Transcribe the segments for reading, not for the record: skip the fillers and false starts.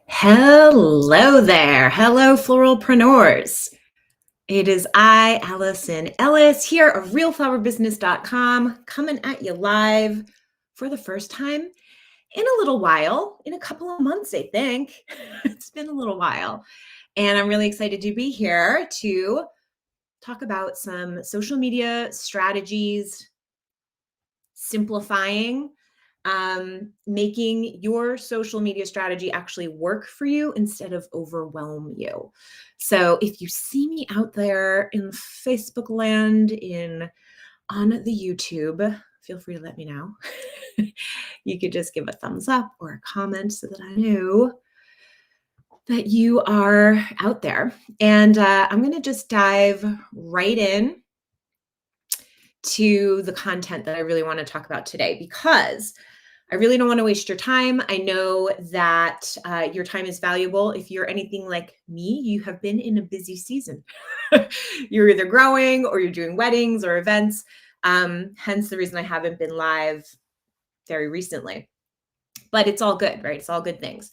Hello there. Hello, floralpreneurs. It is I, Allison Ellis, here of realflowerbusiness.com, coming at you live for the first time in a little while, in a couple of months, I think. It's been a little while. And I'm really excited to be here to talk about some social media strategies, simplifying, making your social media strategy actually work for you instead of overwhelm you. So if you see me out there in Facebook land, on the YouTube, feel free to let me know. You could just give a thumbs up or a comment so that I know that you are out there. And I'm going to just dive right in to the content that I really want to talk about today because I really don't want to waste your time. I know that your time is valuable. If you're anything like me, you have been in a busy season. You're either growing or you're doing weddings or events. Hence the reason I haven't been live very recently. But it's all good, right? It's all good things.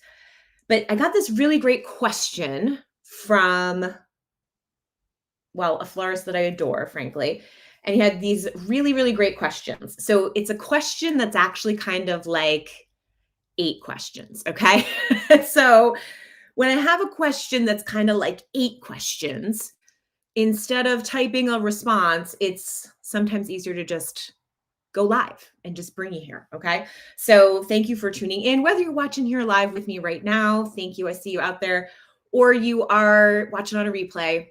But I got this really great question from, well, a florist that I adore, frankly. And he had these really, really great questions. So it's a question that's actually kind of like 8 questions, okay? So when I have a question that's kind of like 8 questions, instead of typing a response, it's sometimes easier to just go live and just bring you here, okay? So thank you for tuning in. Whether you're watching here live with me right now, thank you. I see you out there, or you are watching on a replay.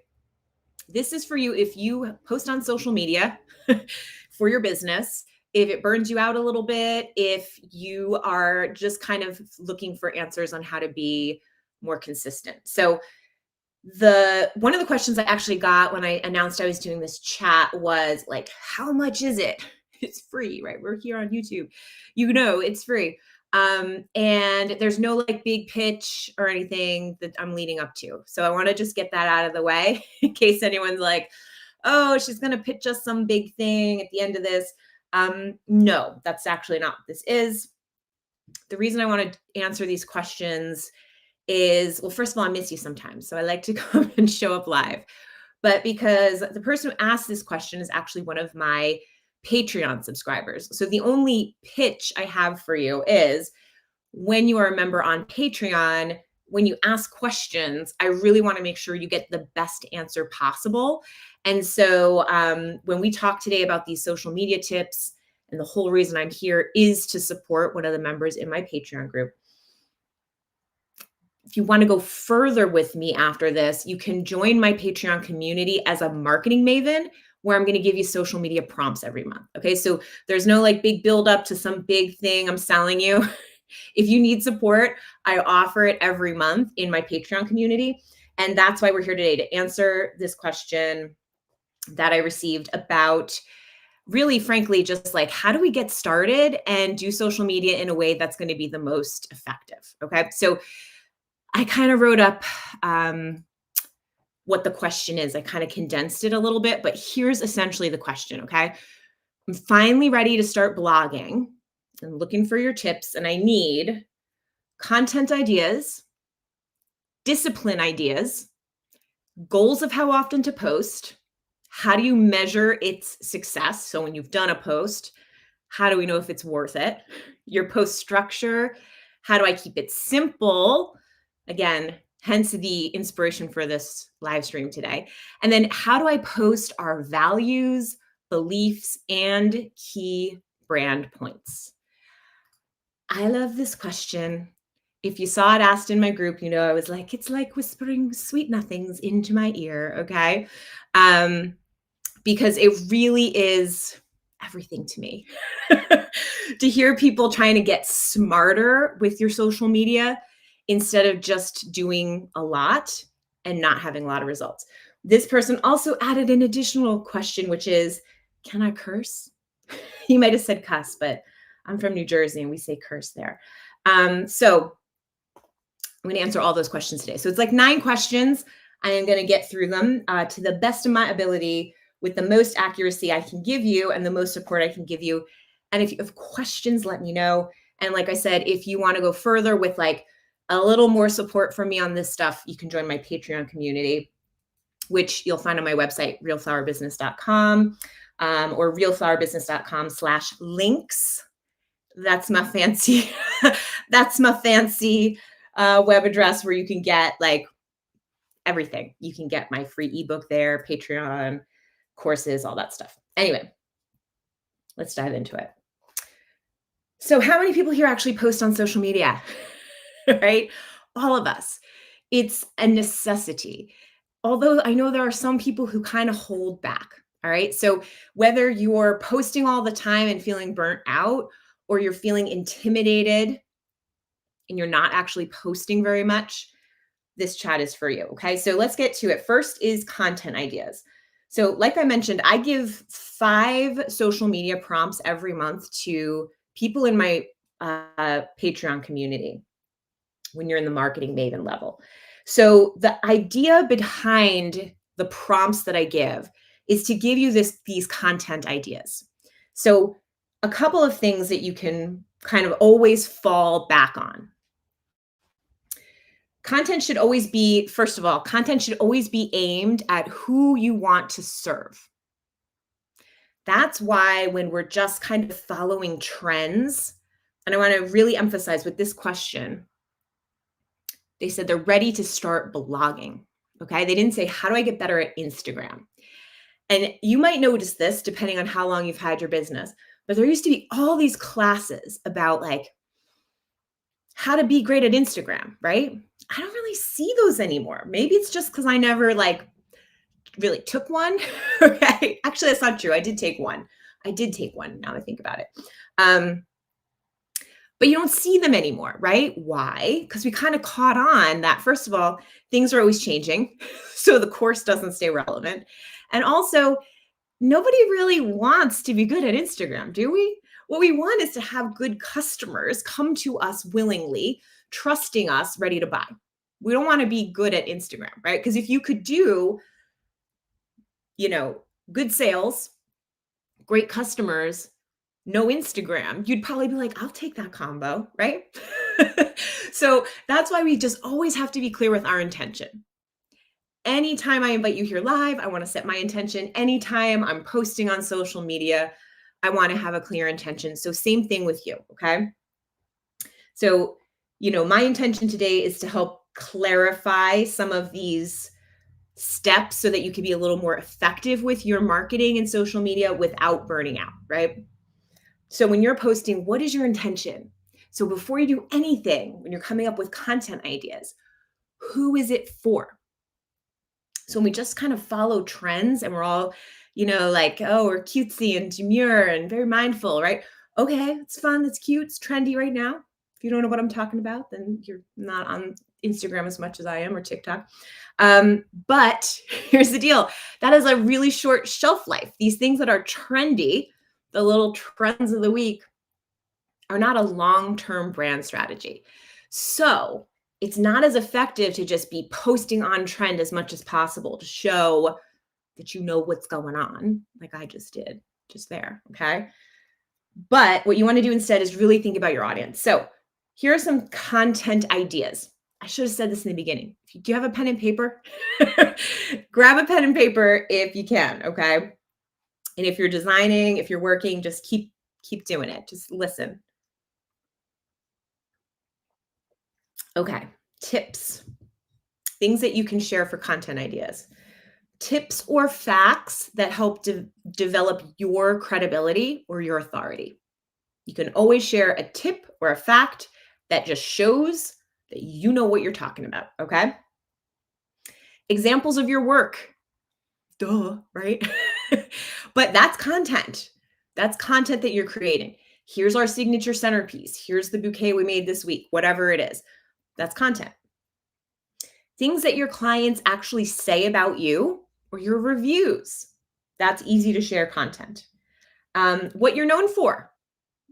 This is for you if you post on social media for your business, if it burns you out a little bit, if you are just kind of looking for answers on how to be more consistent. So the one of the questions I actually got when I announced I was doing this chat was like, how much is it? It's free, right? We're here on YouTube. You know, it's free. And there's no like big pitch or anything that I'm leading up to. So I want to just get that out of the way in case anyone's like, oh, she's going to pitch us some big thing at the end of this. No, that's actually not what this is. The reason I want to answer these questions is, well, first of all, I miss you sometimes. So I like to come and show up live. But because the person who asked this question is actually one of my Patreon subscribers. So the only pitch I have for you is when you are a member on Patreon, when you ask questions, I really want to make sure you get the best answer possible. And so when we talk today about these social media tips, and the whole reason I'm here is to support one of the members in my Patreon group. If you want to go further with me after this, you can join my Patreon community as a marketing maven, where I'm going to give you social media prompts every month. Okay. So there's no like big build up to some big thing I'm selling you. If you need support, I offer it every month in my Patreon community. And that's why we're here today to answer this question that I received about really, frankly, just like how do we get started and do social media in a way that's going to be the most effective? Okay. So I kind of wrote up what the question is. I kind of condensed it a little bit, but here's essentially the question. Okay. I'm finally ready to start blogging and looking for your tips, and I need content ideas, discipline ideas, goals of how often to post. How do you measure its success? So when you've done a post, how do we know if it's worth it? Your post structure. How do I keep it simple? Again, hence the inspiration for this live stream today. And then how do I post our values, beliefs, and key brand points? I love this question. If you saw it asked in my group, you know, I was like, it's like whispering sweet nothings into my ear. Okay. Because it really is everything to me to hear people trying to get smarter with your social media instead of just doing a lot and not having a lot of results. This person also added an additional question, which is, can I curse? He might have said cuss, but I'm from New Jersey and we say curse there. So I'm going to answer all those questions today. So it's like 9 questions. I am going to get through them to the best of my ability with the most accuracy I can give you and the most support I can give you. And if you have questions, let me know. And like I said, if you want to go further with like a little more support from me on this stuff, you can join my Patreon community, which you'll find on my website, realflowerbusiness.com, or realflowerbusiness.com/links. That's my fancy, that's my fancy web address where you can get like everything. You can get my free ebook there, Patreon, courses, all that stuff. Anyway, let's dive into it. So, how many people here actually post on social media? Right? All of us. It's a necessity. Although I know there are some people who kind of hold back. All right. So, whether you're posting all the time and feeling burnt out, or you're feeling intimidated and you're not actually posting very much, this chat is for you. Okay. So, let's get to it. First is content ideas. So, like I mentioned, I give 5 social media prompts every month to people in my Patreon community when you're in the marketing maven level. So the idea behind the prompts that I give is to give you these content ideas. So a couple of things that you can kind of always fall back on. Content should always be, first of all, content should always be aimed at who you want to serve. That's why when we're just kind of following trends, and I want to really emphasize with this question, they said they're ready to start blogging. Okay. They didn't say, how do I get better at Instagram? And you might notice this depending on how long you've had your business, but there used to be all these classes about like how to be great at Instagram, right? I don't really see those anymore. Maybe it's just because I never like really took one. Okay. Actually, that's not true. I did take one. Now that I think about it. But you don't see them anymore, right? Why? Because we kind of caught on that, first of all, things are always changing. So the course doesn't stay relevant. And also, nobody really wants to be good at Instagram, do we? What we want is to have good customers come to us willingly, trusting us, ready to buy. We don't want to be good at Instagram, right? Because if you could do, good sales, great customers, no Instagram, you'd probably be like, I'll take that combo, right? So that's why we just always have to be clear with our intention. Anytime I invite you here live, I want to set my intention. Anytime I'm posting on social media, I want to have a clear intention. So same thing with you, okay? So, my intention today is to help clarify some of these steps so that you can be a little more effective with your marketing and social media without burning out, right? So when you're posting, what is your intention? So before you do anything, when you're coming up with content ideas, who is it for? So when we just kind of follow trends and we're all, like, oh, we're cutesy and demure and very mindful, right? Okay, it's fun, it's cute, it's trendy right now. If you don't know what I'm talking about, then you're not on Instagram as much as I am or TikTok. But here's the deal. That is a really short shelf life. These things that are trendy, the little trends of the week, are not a long-term brand strategy. So it's not as effective to just be posting on trend as much as possible to show that you know what's going on, like I just did just there. Okay. But what you want to do instead is really think about your audience. So here are some content ideas. I should have said this in the beginning. Do you have a pen and paper? Grab a pen and paper if you can. Okay. And if you're designing, if you're working, just keep doing it. Just listen. Okay. Tips. Things that you can share for content ideas. Tips or facts that help develop your credibility or your authority. You can always share a tip or a fact that just shows that you know what you're talking about, okay? Examples of your work. Duh, right? But that's content. That's content that you're creating. Here's our signature centerpiece. Here's the bouquet we made this week, whatever it is. That's content. Things that your clients actually say about you or your reviews. That's easy to share content. What you're known for,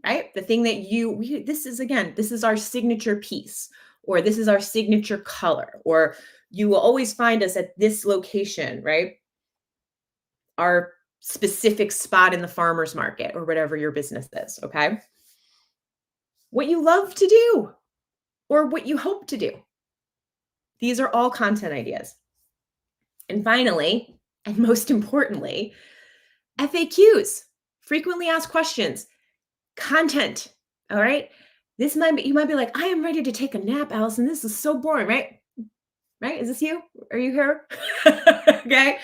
right? The thing that this is our signature piece, or this is our signature color, or you will always find us at this location, right? Our specific spot in the farmer's market or whatever your business is, okay? What you love to do, or what you hope to do. These are all content ideas. And finally, and most importantly, FAQs, frequently asked questions, content. All right. You might be like, I am ready to take a nap, Allison. This is so boring, right? Right? Is this you? Are you here? Okay.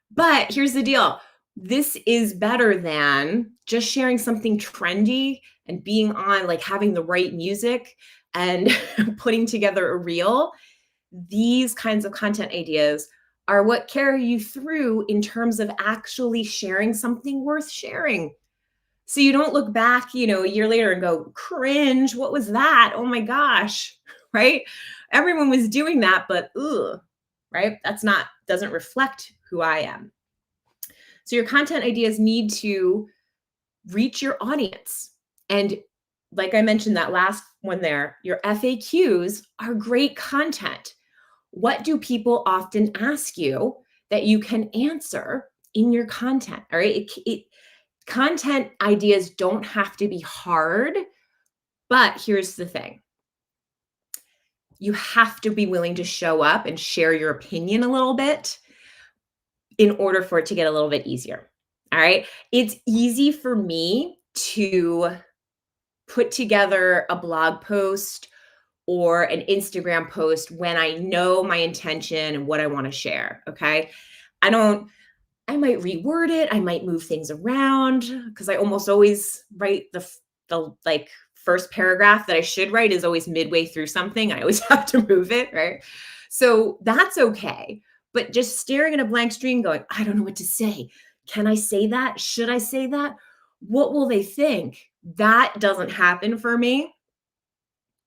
But here's the deal. This is better than just sharing something trendy and being on, like, having the right music and putting together a reel. These kinds of content ideas are what carry you through in terms of actually sharing something worth sharing. So you don't look back, a year later and go, cringe, what was that? Oh my gosh, right? Everyone was doing that, but ugh, right? Doesn't reflect who I am. So your content ideas need to reach your audience. And like I mentioned, that last one there, your FAQs are great content. What do people often ask you that you can answer in your content? All right. Content ideas don't have to be hard, but here's the thing. You have to be willing to show up and share your opinion a little bit in order for it to get a little bit easier. All right. It's easy for me to put together a blog post or an Instagram post when I know my intention and what I want to share. Okay. I might reword it. I might move things around because I almost always write the like first paragraph that I should write is always midway through something. I always have to move it, right? So that's okay. But just staring at a blank screen going, I don't know what to say. Can I say that? Should I say that? What will they think? That doesn't happen for me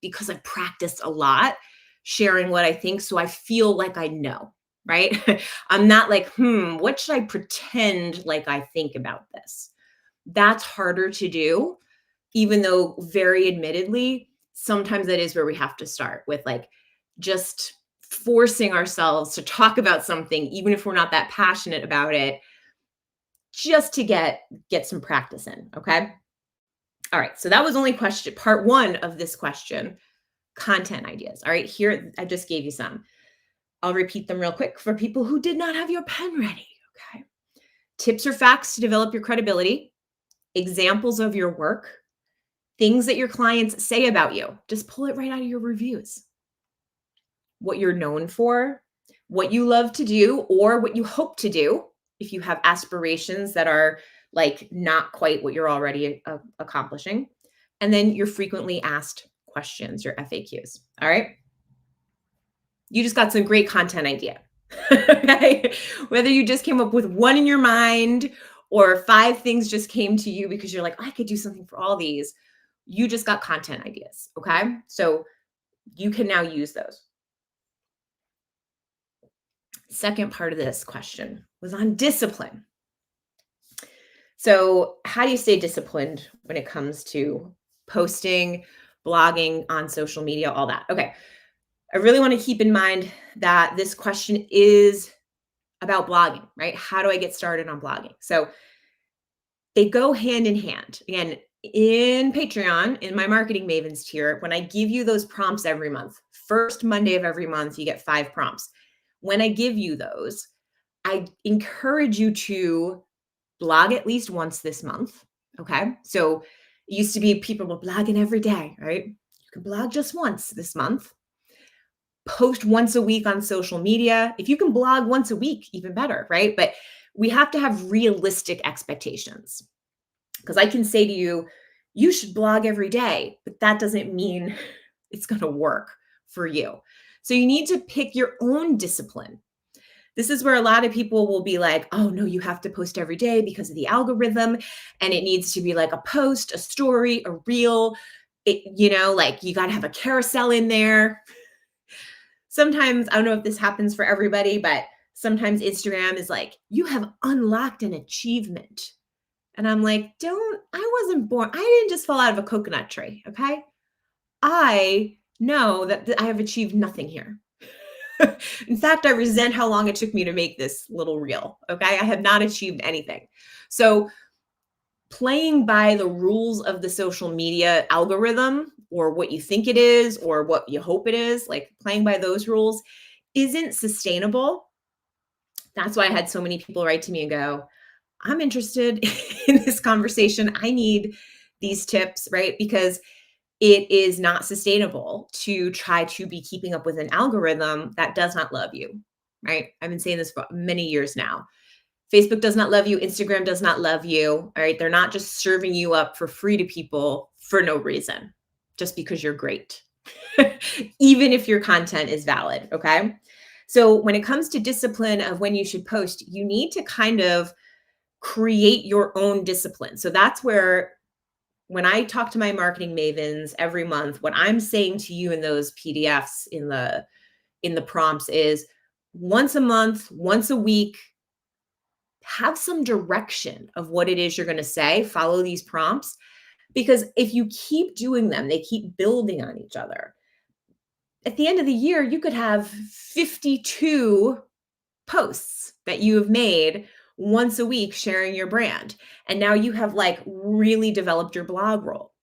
because I've practiced a lot sharing what I think. So I feel like I know, right? I'm not like, what should I pretend like I think about this? That's harder to do, even though very admittedly, sometimes that is where we have to start with, like, just forcing ourselves to talk about something, even if we're not that passionate about it, just to get some practice in. Okay. All right. So that was only part one of this question, content ideas. All right. Here, I just gave you some. I'll repeat them real quick for people who did not have your pen ready. Okay. Tips or facts to develop your credibility, examples of your work, things that your clients say about you. Just pull it right out of your reviews. What you're known for, what you love to do, or what you hope to do if you have aspirations that are like not quite what you're already accomplishing. And then your frequently asked questions, your FAQs. All right. You just got some great content idea. Okay. Whether you just came up with one in your mind or 5 things just came to you because you're like, I could do something for all these. You just got content ideas. Okay. So you can now use those. Second part of this question was on discipline. So, how do you stay disciplined when it comes to posting, blogging on social media, all that? Okay. I really want to keep in mind that this question is about blogging, right? How do I get started on blogging? So, they go hand in hand. Again, in Patreon, in my Marketing Mavens tier, when I give you those prompts every month, first Monday of every month, you get 5 prompts. When I give you those, I encourage you to blog at least once this month. Okay. So it used to be people were blogging every day, right? You can blog just once this month. Post once a week on social media. If you can blog once a week, even better, right? But we have to have realistic expectations. Because I can say to you, you should blog every day, but that doesn't mean it's going to work for you. So you need to pick your own discipline. This is where a lot of people will be like, oh, no, you have to post every day because of the algorithm. And it needs to be like a post, a story, a reel. Like you got to have a carousel in there. Sometimes, I don't know if this happens for everybody, but sometimes Instagram is like, you have unlocked an achievement. And I'm like, I wasn't born. I didn't just fall out of a coconut tree. Okay. I know that I have achieved nothing here. In fact, I resent how long it took me to make this little reel. Okay. I have not achieved anything. So playing by the rules of the social media algorithm, or what you think it is or what you hope it is, like playing by those rules, isn't sustainable. That's why I had so many people write to me and go, I'm interested in this conversation. I need these tips, right? Because it is not sustainable to try to be keeping up with an algorithm that does not love you, right? I've been saying this for many years now. Facebook does not love you. Instagram does not love you. All right. They're not just serving you up for free to people for no reason, just because you're great, even if your content is valid. Okay. So when it comes to discipline of when you should post, you need to kind of create your own discipline. So that's where, when I talk to my marketing mavens every month, what I'm saying to you in those PDFs in the prompts is once a month, once a week, have some direction of what it is you're going to say. Follow these prompts, because if you keep doing them, they keep building on each other. At the end of the year, you could have 52 posts that you have made once a week sharing your brand. And now you have like really developed your blog role.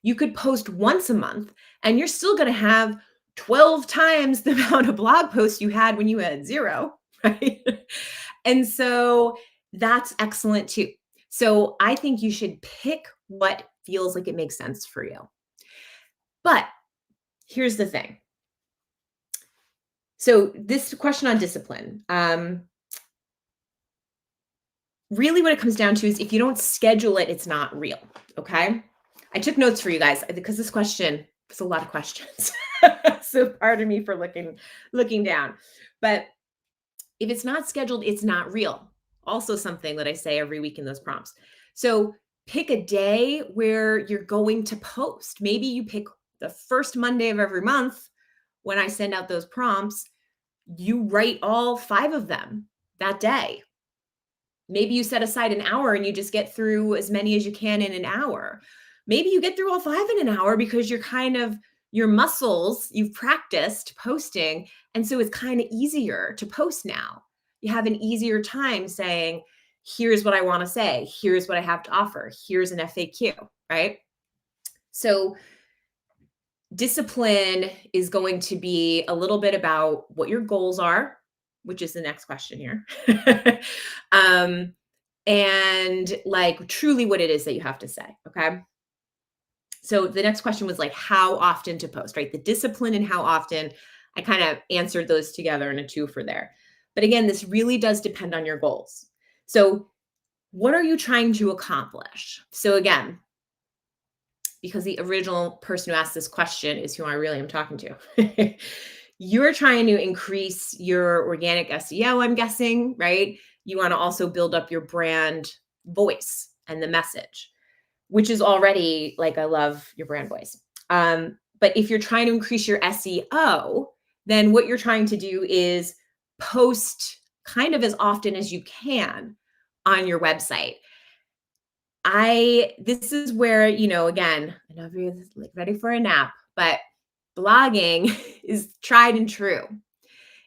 You could post once a month and you're still going to have 12 times the amount of blog posts you had when you had zero, right? And so that's excellent too. So I think you should pick what feels like it makes sense for you. But here's the thing. So this question on discipline, really what it comes down to is if you don't schedule it, it's not real. Okay. I took notes for you guys because this question was a lot of questions. So pardon me for looking down. But if it's not scheduled, it's not real. Also something that I say every week in those prompts. So pick a day where you're going to post. Maybe you pick the first Monday of every month. When I send out those prompts, you write all 5 of them that day. Maybe you set aside an hour and you just get through as many as you can in an hour. Maybe you get through all 5 in an hour because you're kind of, your muscles, you've practiced posting. And so it's kind of easier to post now. You have an easier time saying, here's what I want to say. Here's what I have to offer. Here's an FAQ, right? So discipline is going to be a little bit about what your goals are, which is the next question here. And like truly what it is that you have to say. Okay. So the next question was like how often to post, right? The discipline and how often. I kind of answered those together in a 2 for there. But again, this really does depend on your goals. So what are you trying to accomplish? So again, because the original person who asked this question is who I really am talking to. You're trying to increase your organic SEO, I'm guessing, right? You want to also build up your brand voice and the message, which is already like, I love your brand voice. But if you're trying to increase your SEO, then what you're trying to do is post kind of as often as you can on your website. This is where, again, I know everyone's like ready for a nap, but blogging is tried and true.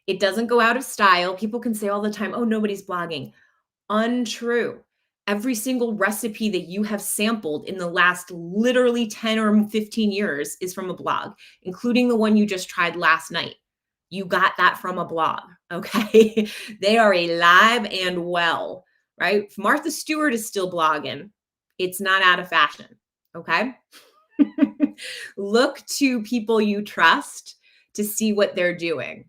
It doesn't go out of style. People can say all the time, oh, nobody's blogging. Untrue. Every single recipe that you have sampled in the last literally 10 or 15 years is from a blog, including the one you just tried last night. You got that from a blog, okay? They are alive and well, right? If Martha Stewart is still blogging, it's not out of fashion, okay? Look to people you trust to see what they're doing.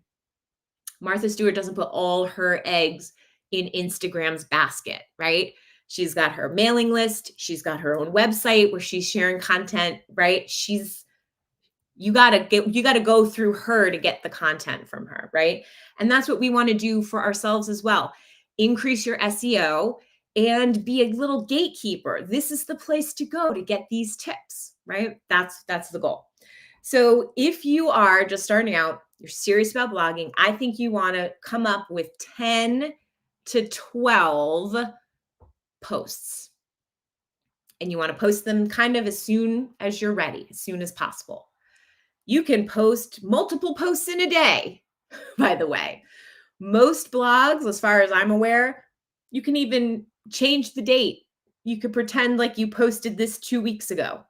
Martha Stewart doesn't put all her eggs in Instagram's basket, right? She's got her mailing list. She's got her own website where she's sharing content, right? You got to go through her to get the content from her, right? And that's what we want to do for ourselves as well. Increase your SEO and be a little gatekeeper. This is the place to go to get these tips, right? That's the goal. So if you are just starting out, you're serious about blogging, I think you want to come up with 10 to 12 posts. And you want to post them kind of as soon as you're ready, as soon as possible. You can post multiple posts in a day, by the way. Most blogs, as far as I'm aware, you can even change the date. You could pretend like you posted this 2 weeks ago.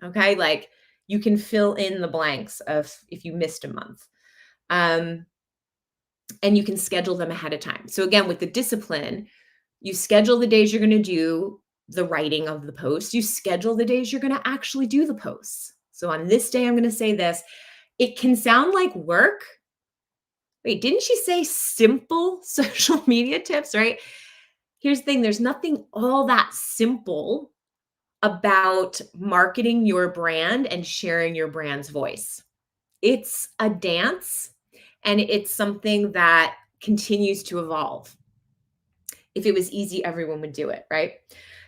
Okay? Like you can fill in the blanks of if you missed a month. Um, and you can schedule them ahead of time. So again, with the discipline, you schedule the days you're going to do the writing of the post. You schedule the days you're going to actually do the posts. So on this day, I'm going to say this. It can sound like work. Wait, didn't she say simple social media tips, right? Here's the thing, there's nothing all that simple about marketing your brand and sharing your brand's voice. It's a dance and it's something that continues to evolve. If it was easy, everyone would do it, right?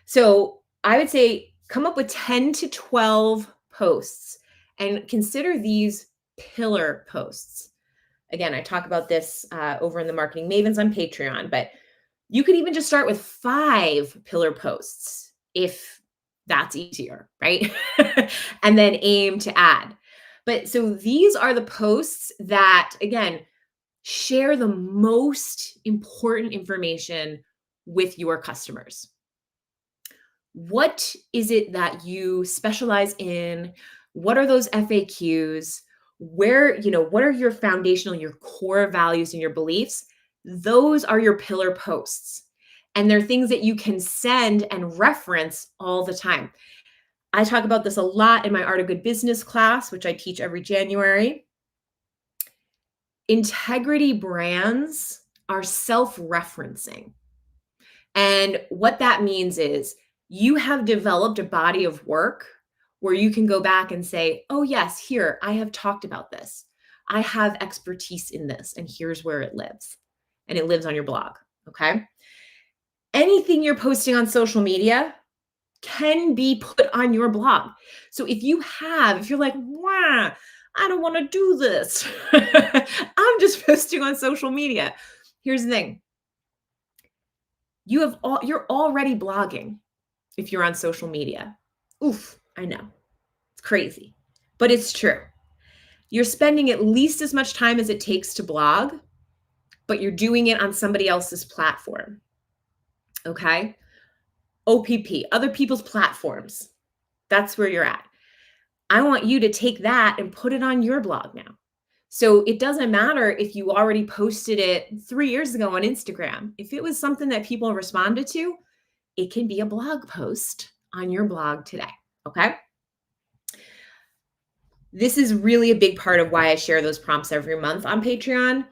So I would say come up with 10 to 12 posts and consider these pillar posts. Again, I talk about this over in the Marketing Mavens on Patreon, but you could even just start with 5 pillar posts if that's easier, right? And then aim to add. But so these are the posts that, again, share the most important information with your customers. What is it that you specialize in? What are those FAQs? What are your foundational, your core values and your beliefs? Those are your pillar posts. And they're things that you can send and reference all the time. I talk about this a lot in my Art of Good Business class, which I teach every January. Integrity brands are self-referencing. And what that means is you have developed a body of work where you can go back and say, oh, yes, here, I have talked about this. I have expertise in this, and here's where it lives. And it lives on your blog. Okay. Anything you're posting on social media can be put on your blog. So if you're like, wow, I don't want to do this. I'm just posting on social media. Here's the thing. You're already blogging if you're on social media. Oof, I know. It's crazy, but it's true. You're spending at least as much time as it takes to blog, but you're doing it on somebody else's platform. Okay? OPP, other people's platforms. That's where you're at. I want you to take that and put it on your blog now. So it doesn't matter if you already posted it 3 years ago on Instagram. If it was something that people responded to, it can be a blog post on your blog today. Okay. This is really a big part of why I share those prompts every month on Patreon,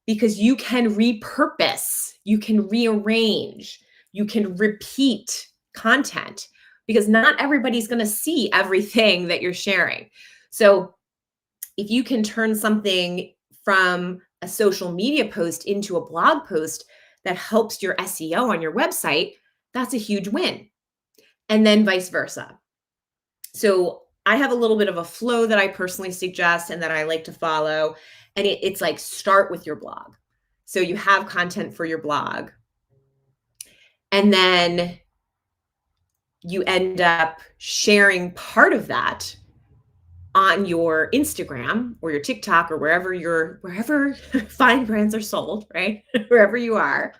because you can repurpose, you can rearrange, you can repeat content because not everybody's going to see everything that you're sharing. So if you can turn something from a social media post into a blog post that helps your SEO on your website, that's a huge win. And then vice versa. So I have a little bit of a flow that I personally suggest and that I like to follow. And it's like start with your blog. So you have content for your blog. And then you end up sharing part of that on your Instagram or your TikTok or wherever fine brands are sold, right? Wherever you are.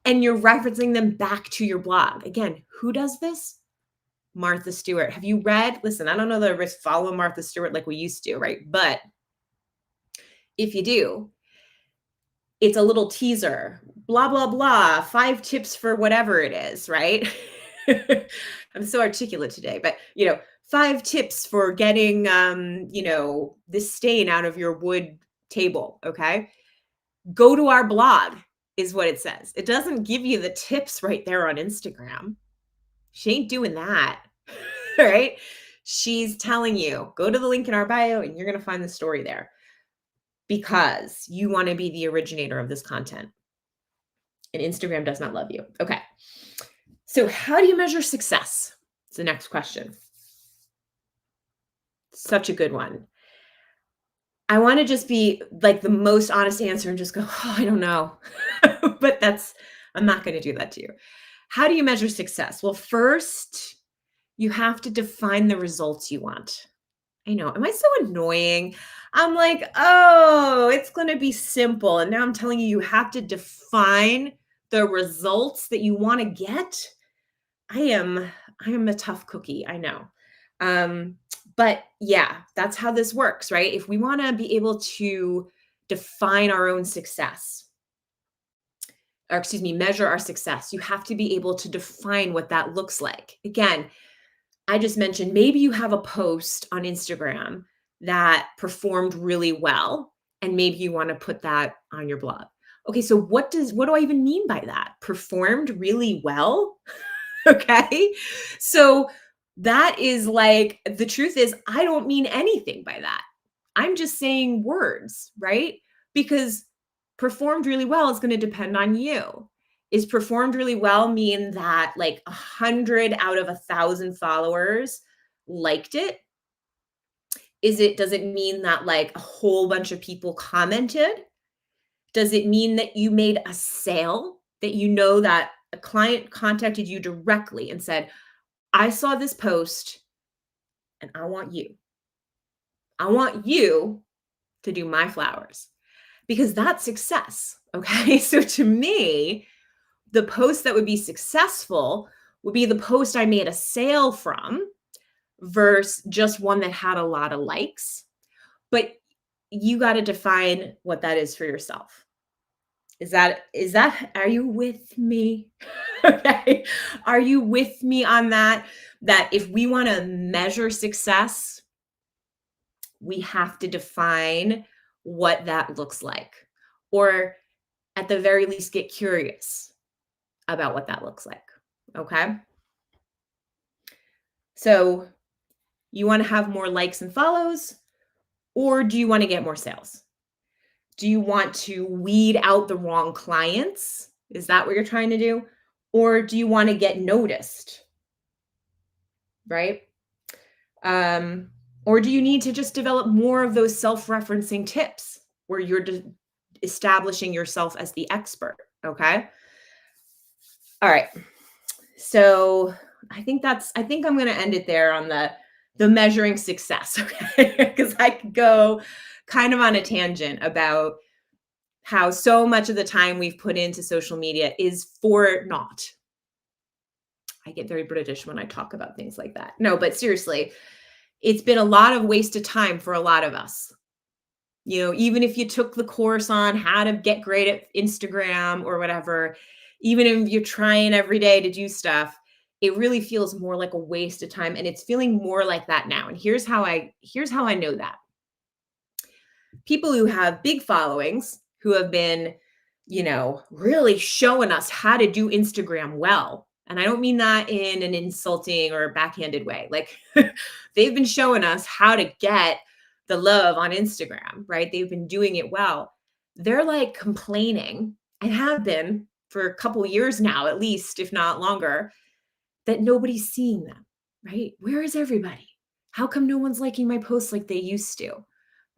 And you're referencing them back to your blog. Again, who does this? Martha Stewart. Have you read? Listen, I don't know that I follow Martha Stewart like we used to, right? But if you do, it's a little teaser, blah, blah, blah, 5 tips for whatever it is, right? I'm so articulate today, but 5 tips for getting, this stain out of your wood table. Okay. Go to our blog is what it says. It doesn't give you the tips right there on Instagram. She ain't doing that. Right. She's telling you, go to the link in our bio and you're going to find the story there because you want to be the originator of this content. And Instagram does not love you. Okay. So how do you measure success? It's the next question. Such a good one. I want to just be like the most honest answer and just go, oh, I don't know. But I'm not going to do that to you. How do you measure success? Well, first, you have to define the results you want. I know. Am I so annoying? I'm like, oh, it's going to be simple. And now I'm telling you, you have to define the results that you want to get I am a tough cookie, I know. Um, but yeah, that's how this works, right? If we want to be able to define our own success, or excuse me, measure our success, you have to be able to define what that looks like. Again, I just mentioned maybe you have a post on Instagram that performed really well, and maybe you want to put that on your blog. Okay, so what do I even mean by that? Performed really well? Okay. So that is like, the truth is, I don't mean anything by that. I'm just saying words, right? Because performed really well is going to depend on you. Is performed really well mean that like 100 out of 1,000 followers liked it? Does it mean that like a whole bunch of people commented? Does it mean that you made a sale? That you know that a client contacted you directly and said, I saw this post and I want you. I want you to do my flowers because that's success. Okay. So to me, the post that would be successful would be the post I made a sale from versus just one that had a lot of likes. But you got to define what that is for yourself. Are you with me? Okay. Are you with me on that? That if we want to measure success, we have to define what that looks like, or at the very least, get curious about what that looks like. Okay. So, you want to have more likes and follows, or do you want to get more sales? Do you want to weed out the wrong clients? Is that what you're trying to do? Or do you want to get noticed? Right? Or do you need to just develop more of those self-referencing tips where you're establishing yourself as the expert? Okay. All right. So I think I'm going to end it there on the measuring success. Okay. Because I could go kind of on a tangent about how so much of the time we've put into social media is for naught. I get very British when I talk about things like that. No, but seriously, it's been a lot of wasted time for a lot of us. You know, even if you took the course on how to get great at Instagram or whatever, even if you're trying every day to do stuff, it really feels more like a waste of time, and it's feeling more like that now. And here's how I know that. People who have big followings, who have been, really showing us how to do Instagram well. And I don't mean that in an insulting or backhanded way. Like they've been showing us how to get the love on Instagram, right? They've been doing it well. They're like complaining, and have been for a couple years now, at least, if not longer, that nobody's seeing them, right? Where is everybody? How come no one's liking my posts like they used to?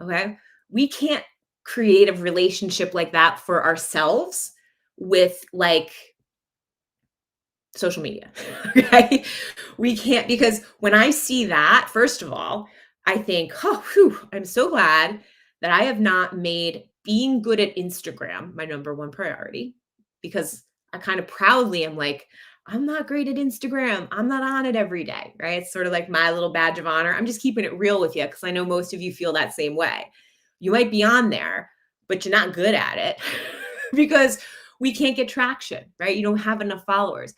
Okay. We can't create a relationship like that for ourselves with like social media. Okay. We can't, because when I see that, first of all, I think, oh, whew, I'm so glad that I have not made being good at Instagram my number one priority, because I kind of proudly am like, I'm not great at Instagram. I'm not on it every day, right? It's sort of like my little badge of honor. I'm just keeping it real with you because I know most of you feel that same way. You might be on there, but you're not good at it because we can't get traction, right? You don't have enough followers.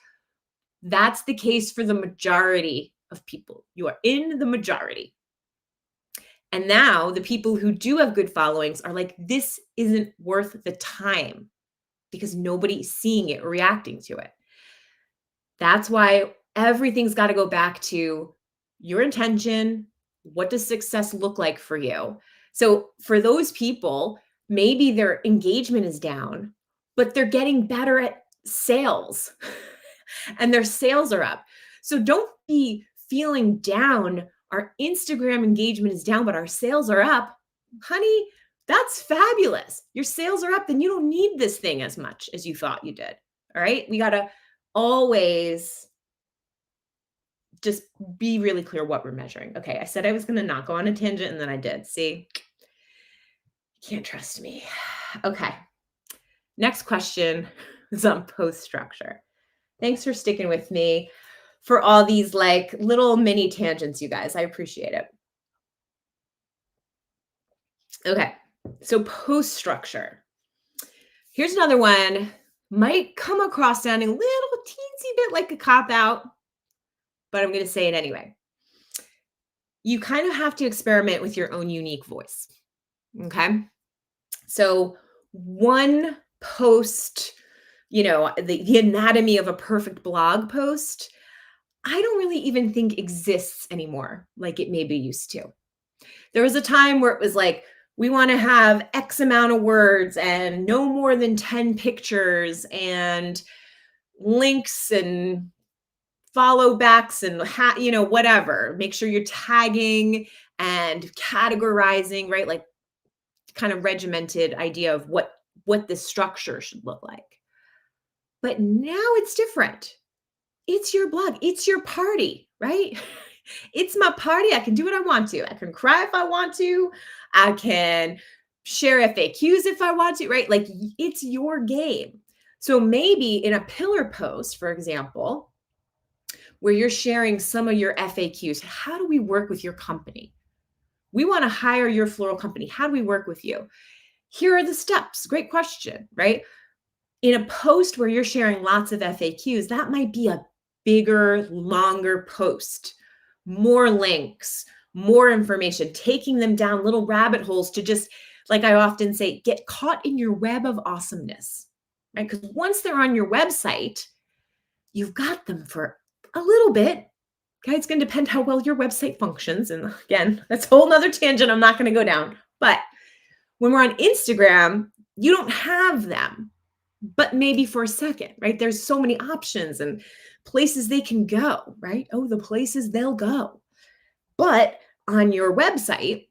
That's the case for the majority of people. You are in the majority. And now the people who do have good followings are like, this isn't worth the time because nobody's seeing it, reacting to it. That's why everything's got to go back to your intention. What does success look like for you? So for those people, maybe their engagement is down, but they're getting better at sales and their sales are up. So don't be feeling down. Our Instagram engagement is down, but our sales are up. Honey, that's fabulous. Your sales are up, then you don't need this thing as much as you thought you did. All right. We got to always just be really clear what we're measuring. Okay. I said I was going to not go on a tangent, and then I did. See, you can't trust me. Okay. Next question is on post structure. Thanks for sticking with me. for all these like little mini tangents, you guys. I appreciate it. Okay. So post structure. Here's another one. Might come across sounding a little teensy bit like a cop out, but I'm going to say it anyway. You kind of have to experiment with your own unique voice. Okay. So one post, the anatomy of a perfect blog post, I don't really even think exists anymore like it maybe used to. There was a time where it was like, we want to have X amount of words and no more than 10 pictures and links and follow backs and whatever. Make sure you're tagging and categorizing, right? Like kind of regimented idea of what this structure should look like. But now it's different. It's your blog, it's your party, right? It's my party. I can do what I want to. I can cry if I want to. I can share FAQs if I want to, right? Like it's your game. So maybe in a pillar post, for example, where you're sharing some of your FAQs, how do we work with your company? We want to hire your floral company. How do we work with you? Here are the steps. Great question, right? In a post where you're sharing lots of FAQs, that might be a bigger, longer post, more links, more information, taking them down little rabbit holes to just, like I often say, get caught in your web of awesomeness, right? Because once they're on your website, you've got them for a little bit. Okay, it's going to depend how well your website functions. And again, that's a whole nother tangent I'm not going to go down. But when we're on Instagram, you don't have them, but maybe for a second, right? There's so many options and places they can go, right? Oh, the places they'll go. But on your website,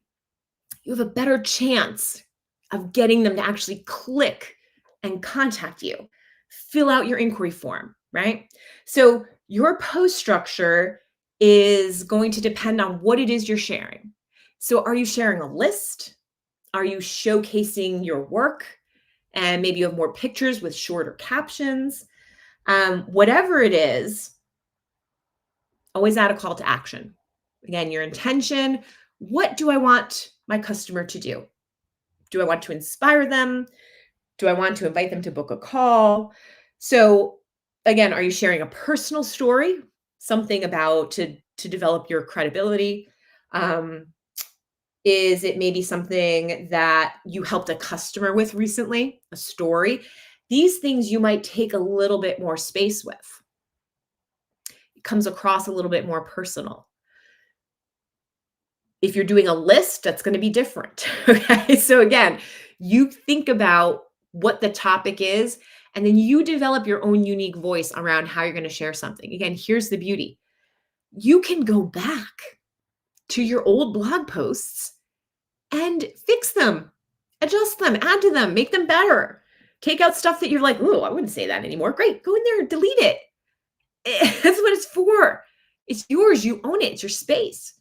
you have a better chance of getting them to actually click and contact you, fill out your inquiry form, right? So your post structure is going to depend on what it is you're sharing. So are you sharing a list? Are you showcasing your work? And maybe you have more pictures with shorter captions. Whatever it is, always add a call to action. Again, your intention. What do I want my customer to do? Do I want to inspire them? Do I want to invite them to book a call? So again, are you sharing a personal story, something about to develop your credibility? Is it maybe something that you helped a customer with recently, a story? These things you might take a little bit more space with. It comes across a little bit more personal. If you're doing a list, that's going to be different. Okay. So again, you think about what the topic is, and then you develop your own unique voice around how you're going to share something. Again, here's the beauty. You can go back to your old blog posts and fix them, adjust them, add to them, make them better. Take out stuff that you're like, oh, I wouldn't say that anymore. Great. Go in there, delete it. That's what it's for. It's yours. You own it. It's your space.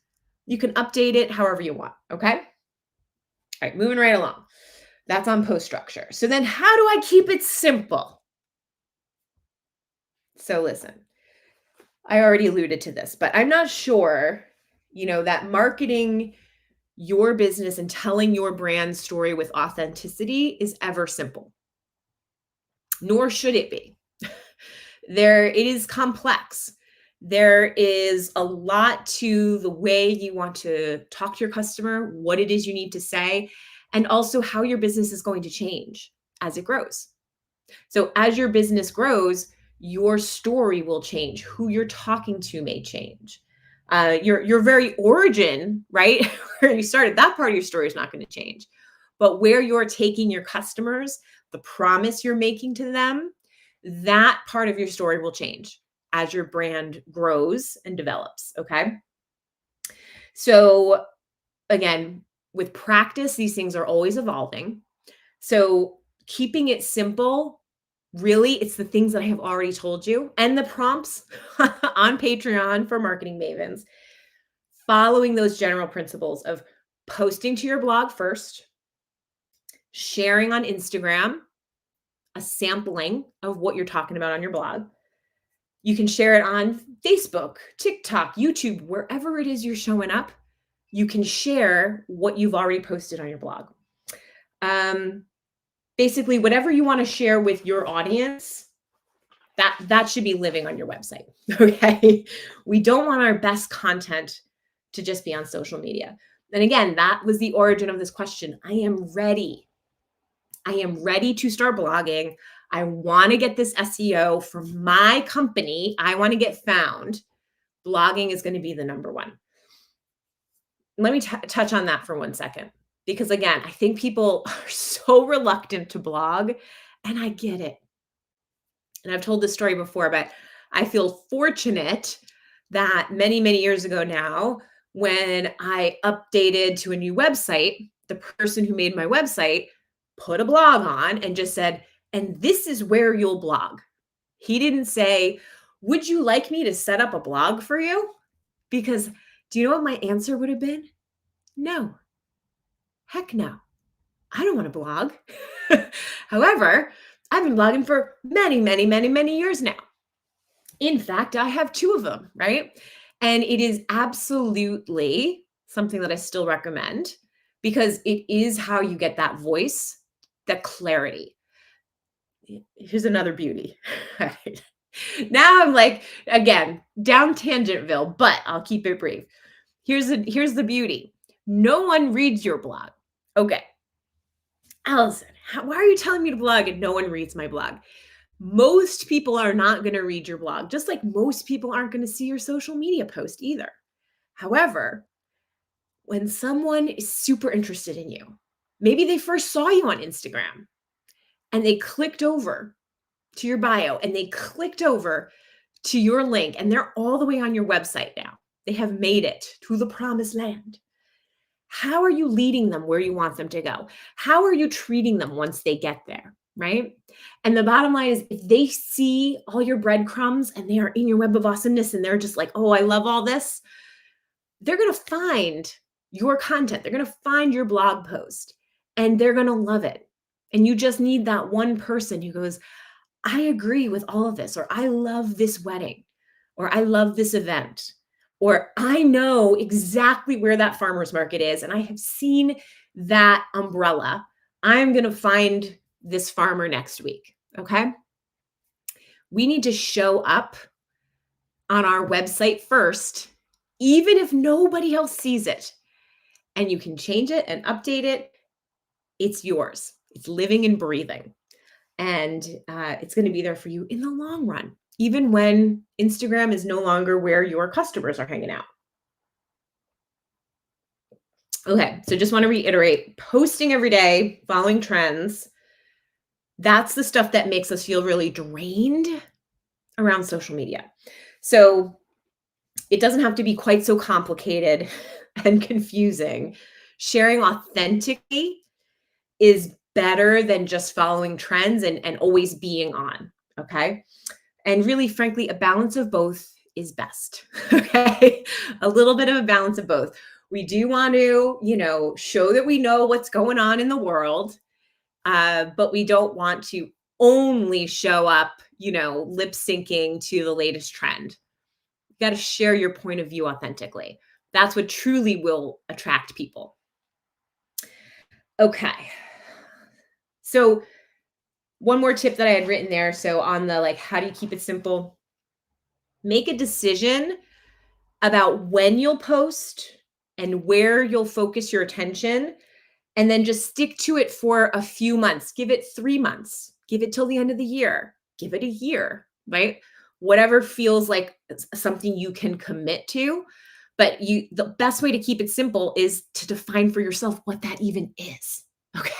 You can update it however you want. Okay. All right. Moving right along. That's on post structure. So then how do I keep it simple? So listen, I already alluded to this, but I'm not sure, that marketing your business and telling your brand story with authenticity is ever simple. Nor should it be. It is complex. There is a lot to the way you want to talk to your customer, what it is you need to say, and also how your business is going to change as it grows. So as your business grows, your story will change. Who you're talking to may change. Your very origin, right, where you started, that part of your story is not going to change. But where you're taking your customers, the promise you're making to them, that part of your story will change as your brand grows and develops. Okay. So again, with practice, these things are always evolving. So keeping it simple, really, it's the things that I have already told you and the prompts on Patreon for marketing mavens, following those general principles of posting to your blog first, sharing on Instagram, a sampling of what you're talking about on your blog, You can share it on Facebook, TikTok, YouTube, wherever it is you're showing up. You can share what you've already posted on your blog. Basically, whatever you want to share with your audience, that should be living on your website. Okay. We don't want our best content to just be on social media. And again, that was the origin of this question. I am ready. I am ready to start blogging. I want to get this SEO for my company. I want to get found. Blogging is going to be the number one. Let me touch on that for 1 second. Because again, I think people are so reluctant to blog, and I get it. And I've told this story before, but I feel fortunate that many, many years ago now, when I updated to a new website, the person who made my website put a blog on and just said, and this is where you'll blog. He didn't say, would you like me to set up a blog for you? Because do you know what my answer would have been? No. Heck no. I don't want to blog. However, I've been blogging for many, many, many, many years now. In fact, I have 2 of them, right? And it is absolutely something that I still recommend because it is how you get that voice, that clarity. Here's another beauty. Right? Now I'm like, again, down tangentville, but I'll keep it brief. Here's the beauty. No one reads your blog. Okay. Allison, why are you telling me to blog and no one reads my blog? Most people are not going to read your blog, just like most people aren't going to see your social media post either. However, when someone is super interested in you, maybe they first saw you on Instagram and they clicked over to your bio and they clicked over to your link and they're all the way on your website now. They have made it to the promised land. How are you leading them where you want them to go? How are you treating them once they get there, right? And the bottom line is if they see all your breadcrumbs and they are in your web of awesomeness and they're just like, oh, I love all this, they're going to find your content. They're going to find your blog post and they're going to love it. And you just need that one person who goes, I agree with all of this, or I love this wedding, or I love this event, or I know exactly where that farmer's market is, and I have seen that umbrella. I'm going to find this farmer next week, okay? We need to show up on our website first, even if nobody else sees it. And you can change it and update it. It's yours. It's living and breathing. And it's going to be there for you in the long run, even when Instagram is no longer where your customers are hanging out. Okay, so just want to reiterate, posting every day, following trends, that's the stuff that makes us feel really drained around social media. So it doesn't have to be quite so complicated and confusing. Sharing authentically is better than just following trends and always being on, okay? And really, frankly, a balance of both is best, okay? A little bit of a balance of both. We do want to, show that we know what's going on in the world, but we don't want to only show up, lip syncing to the latest trend. You got to share your point of view authentically. That's what truly will attract people. Okay. So one more tip that I had written there. So on the how do you keep it simple? Make a decision about when you'll post and where you'll focus your attention, and then just stick to it for a few months. Give it 3 months. Give it till the end of the year. Give it a year, right? Whatever feels like something you can commit to. But the best way to keep it simple is to define for yourself what that even is. Okay.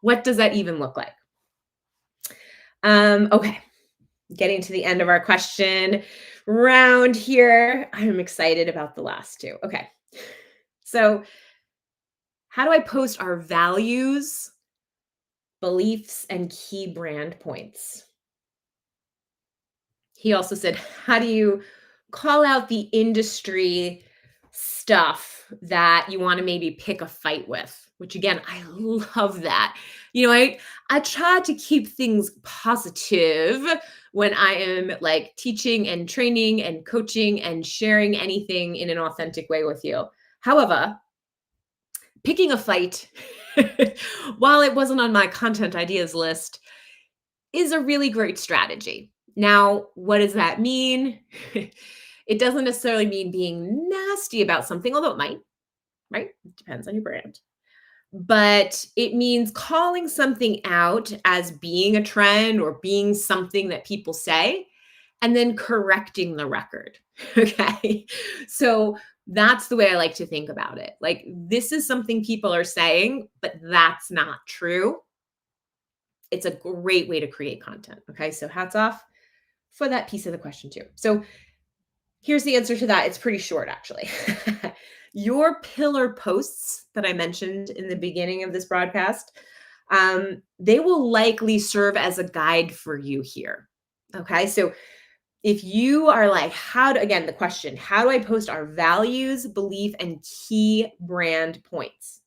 What does that even look like? Okay. Getting to the end of our question round here. I'm excited about the last 2. Okay. So how do I post our values, beliefs, and key brand points? He also said, how do you call out the industry stuff that you want to maybe pick a fight with? Which again, I love that. I try to keep things positive, when I am like teaching and training and coaching and sharing anything in an authentic way with you. However, picking a fight, while it wasn't on my content ideas list, is a really great strategy. Now, what does that mean? It doesn't necessarily mean being nasty about something, although it might, right? It depends on your brand. But it means calling something out as being a trend or being something that people say, and then correcting the record. Okay. So that's the way I like to think about it. Like, this is something people are saying, but that's not true. It's a great way to create content. Okay. So hats off for that piece of the question, too. So here's the answer to that. It's pretty short, actually. Your pillar posts that I mentioned in the beginning of this broadcast, they will likely serve as a guide for you here. Okay. So if you are like, again, the question, how do I post our values, belief, and key brand points?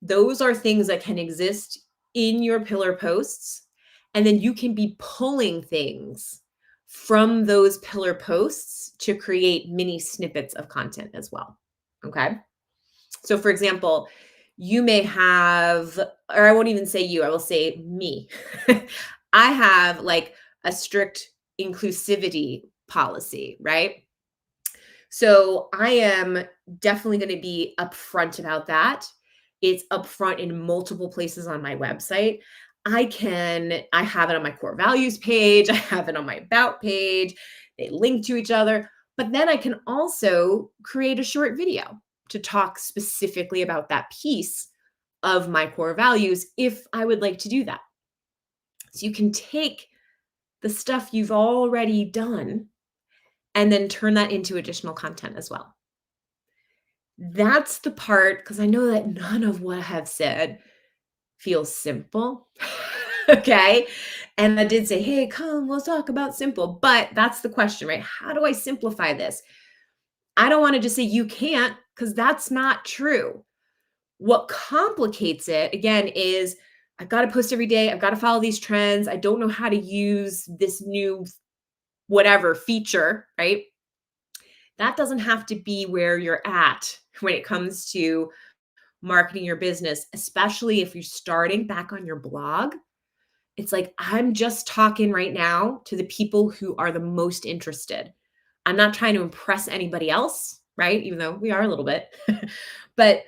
Those are things that can exist in your pillar posts. And then you can be pulling things from those pillar posts to create mini snippets of content as well. Okay. So, for example, you may have, or I won't even say you, I will say me. I have like a strict inclusivity policy, right? So I am definitely going to be upfront about that. It's upfront in multiple places on my website. I have it on my core values page. I have it on my about page. They link to each other. But then I can also create a short video to talk specifically about that piece of my core values if I would like to do that. So you can take the stuff you've already done and then turn that into additional content as well. That's the part, because I know that none of what I have said feels simple. Okay. And I did say, hey, come, we'll talk about simple. But that's the question, right? How do I simplify this? I don't want to just say you can't, because that's not true. What complicates it, again, is I've got to post every day. I've got to follow these trends. I don't know how to use this new whatever feature, right? That doesn't have to be where you're at when it comes to marketing your business, especially if you're starting back on your blog. It's like, I'm just talking right now to the people who are the most interested. I'm not trying to impress anybody else, right? Even though we are a little bit. But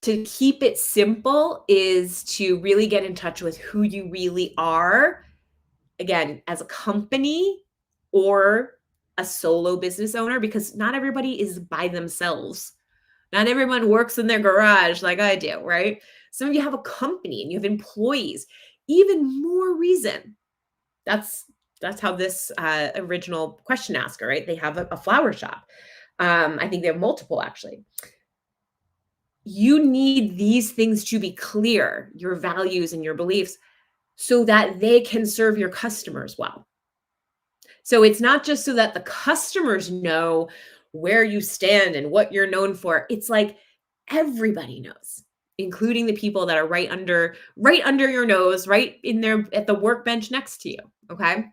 to keep it simple is to really get in touch with who you really are, again, as a company or a solo business owner, because not everybody is by themselves. Not everyone works in their garage like I do, right? Some of you have a company and you have employees. Even more reason. That's how this original question asker, right? They have a flower shop. I think they have multiple, actually. You need these things to be clear, your values and your beliefs, so that they can serve your customers well. So it's not just so that the customers know where you stand and what you're known for. It's like everybody knows, including the people that are right under your nose, right in there at the workbench next to you. Okay.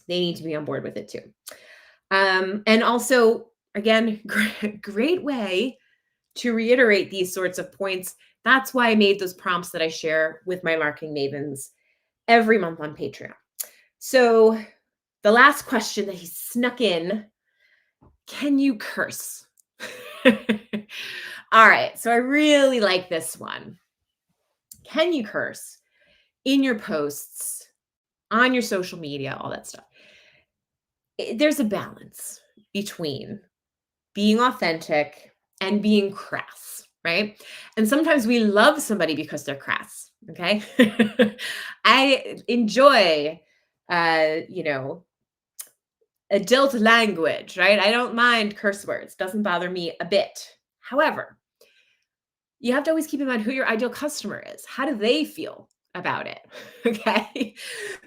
They need to be on board with it too. And also, again, great way to reiterate these sorts of points. That's why I made those prompts that I share with my marketing mavens every month on Patreon. So the last question that he snuck in, can you curse? All right. So I really like this one. Can you curse in your posts, on your social media, all that stuff? There's a balance between being authentic and being crass, right? And sometimes we love somebody because they're crass. Okay. I enjoy, adult language, right? I don't mind curse words. Doesn't bother me a bit. However, you have to always keep in mind who your ideal customer is. How do they feel about it? Okay.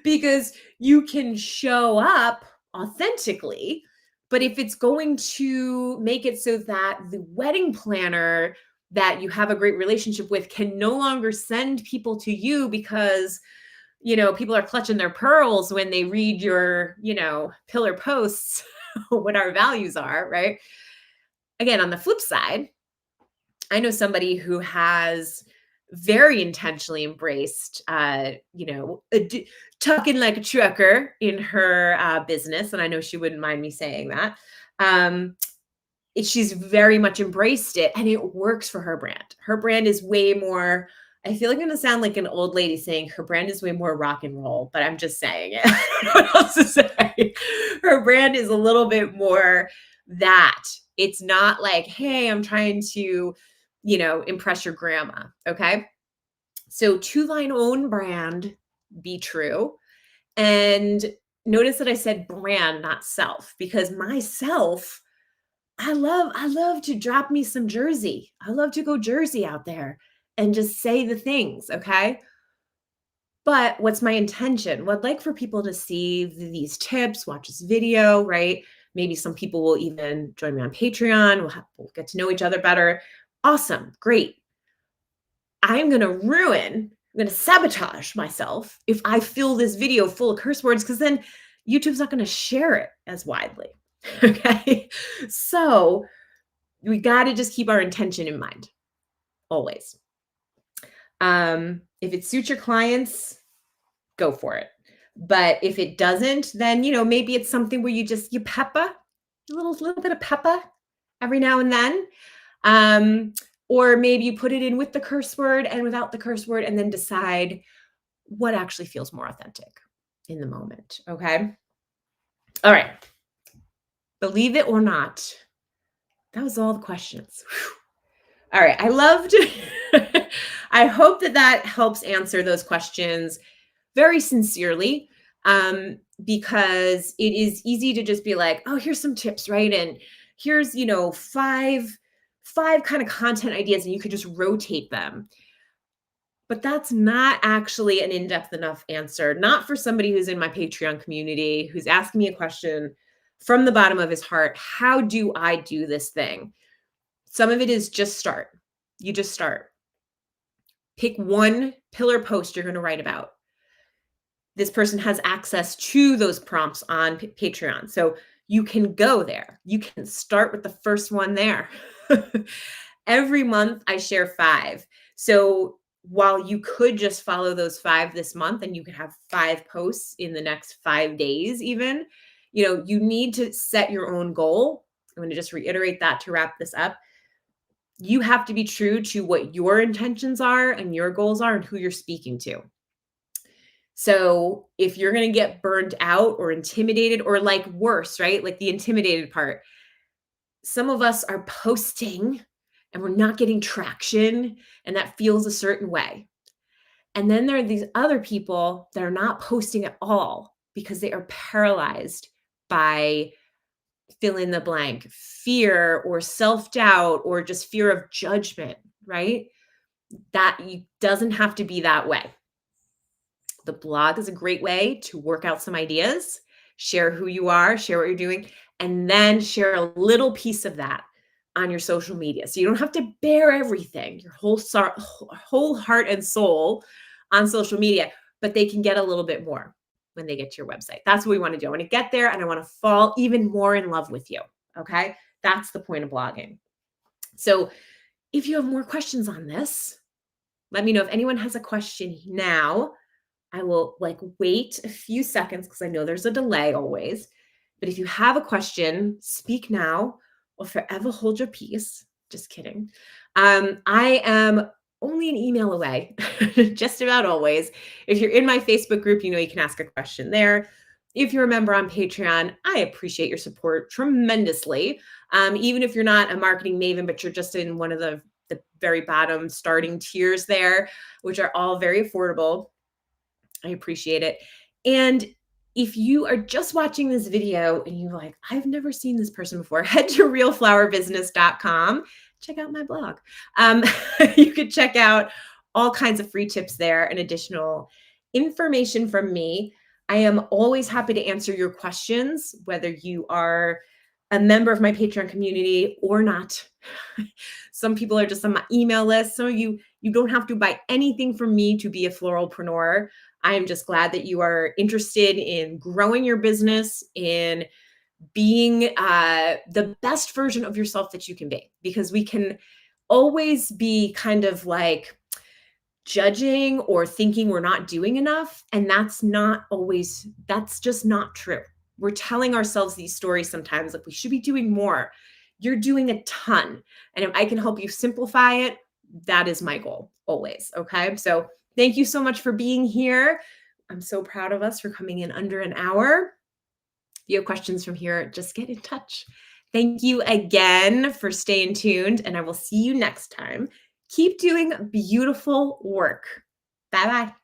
Because you can show up authentically, but if it's going to make it so that the wedding planner that you have a great relationship with can no longer send people to you because people are clutching their pearls when they read your, pillar posts, what our values are, right? Again, on the flip side, I know somebody who has very intentionally embraced, talking like a trucker in her business. And I know she wouldn't mind me saying that. Um, she's very much embraced it and it works for her brand. Her brand is way more, I feel like I'm going to sound like an old lady saying her brand is way more rock and roll, but I'm just saying it. What else to say? Her brand is a little bit more that. It's not like, hey, I'm trying to, impress your grandma. Okay. So to thine own brand, be true. And notice that I said brand, not self, because myself, I love to drop me some Jersey. I love to go Jersey out there and just say the things, okay? But what's my intention? Well, I'd like for people to see these tips, watch this video, right? Maybe some people will even join me on Patreon. We'll get to know each other better. Awesome, great. I'm going to sabotage myself if I fill this video full of curse words, because then YouTube's not going to share it as widely. Okay. So we got to just keep our intention in mind always. If it suits your clients, go for it. But if it doesn't, then, maybe it's something where you pepper a little bit of pepper every now and then. Or maybe you put it in with the curse word and without the curse word, and then decide what actually feels more authentic in the moment. Okay. All right. Believe it or not, that was all the questions. Whew. All right. I loved, I hope that helps answer those questions very sincerely, because it is easy to just be like, oh, here's some tips, right? And here's, five kind of content ideas, and you could just rotate them. But that's not actually an in-depth enough answer, not for somebody who's in my Patreon community, who's asking me a question from the bottom of his heart. How do I do this thing? Some of it is just start. You just start. Pick one pillar post you're going to write about. This person has access to those prompts on Patreon. So you can go there. You can start with the first one there. Every month I share 5. So while you could just follow those 5 this month and you could have 5 posts in the next 5 days even, you need to set your own goal. I'm going to just reiterate that to wrap this up. You have to be true to what your intentions are and your goals are and who you're speaking to. So if you're going to get burned out or intimidated, or like worse, right? Like the intimidated part, some of us are posting and we're not getting traction, and that feels a certain way. And then there are these other people that are not posting at all because they are paralyzed by fill in the blank, fear or self-doubt or just fear of judgment, right? That doesn't have to be that way. The blog is a great way to work out some ideas, share who you are, share what you're doing, and then share a little piece of that on your social media. So you don't have to bear everything, your whole heart and soul on social media, but they can get a little bit more when they get to your website. That's what we want to do. I want to get there and I want to fall even more in love with you. Okay. That's the point of blogging. So if you have more questions on this, let me know. If anyone has a question now, I will wait a few seconds because I know there's a delay always. But if you have a question, speak now or forever hold your peace. Just kidding. I am only an email away, just about always. If you're in my Facebook group, you can ask a question there. If you're a member on Patreon, I appreciate your support tremendously. Even if you're not a marketing maven, but you're just in one of the very bottom starting tiers there, which are all very affordable. I appreciate it. And if you are just watching this video and you're like, I've never seen this person before, head to realflowerbusiness.com. Check out my blog. You could check out all kinds of free tips there and additional information from me. I am always happy to answer your questions, whether you are a member of my Patreon community or not. Some people are just on my email list. Some of you You don't have to buy anything from me to be a floralpreneur. I am just glad that you are interested in growing your business, in being the best version of yourself that you can be, because we can always be kind of like judging or thinking we're not doing enough. And that's just not true. We're telling ourselves these stories sometimes like we should be doing more. You're doing a ton. And if I can help you simplify it, that is my goal always. Okay. So thank you so much for being here. I'm so proud of us for coming in under an hour. If you have questions from here, just get in touch. Thank you again for staying tuned, and I will see you next time. Keep doing beautiful work. Bye bye.